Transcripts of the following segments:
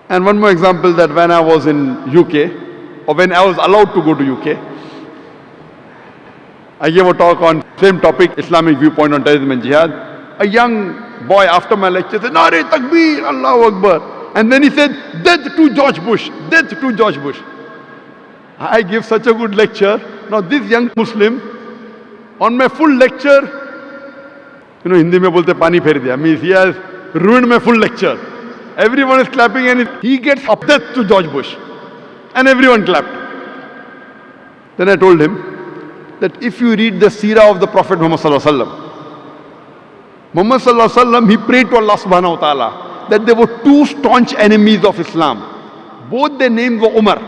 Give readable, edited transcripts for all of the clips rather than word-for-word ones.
And one more example, that when I was in UK, or when I was allowed to go to UK, I gave a talk on same topic, Islamic viewpoint on terrorism and jihad. A young boy after my lecture said, Nare Takbir, Allahu Akbar. And then he said, death to George Bush, death to George Bush. I give such a good lecture. Now this young Muslim, on my full lecture, Hindi mein bolte pani pher diya, means he has ruined my full lecture. Everyone is clapping and he gets up, death to George Bush. And everyone clapped. Then I told him that if you read the seerah of the Prophet Muhammad Sallallahu Alaihi Wasallam, Muhammad Sallallahu Alaihi Wasallam, he prayed to Allah Subhanahu Wa Ta'ala that there were two staunch enemies of Islam. Both their names were Umar.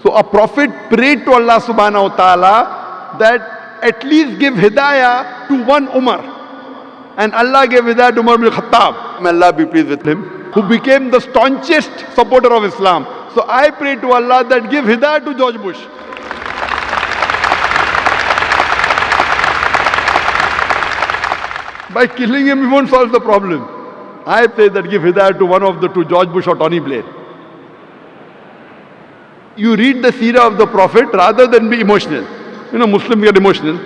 So a prophet prayed to Allah Subhanahu Wa Ta'ala that at least give hidayah to one Umar. And Allah gave hidayah to Umar bin Khattab. May Allah be pleased with him, who became the staunchest supporter of Islam. So I pray to Allah that give hidayah to George Bush. By killing him, we won't solve the problem. I say that give hidayah to one of the two, George Bush or Tony Blair. You read the seerah of the Prophet rather than be emotional. Muslims get emotional.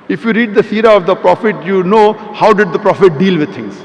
If you read the seerah of the Prophet, you know how did the Prophet deal with things.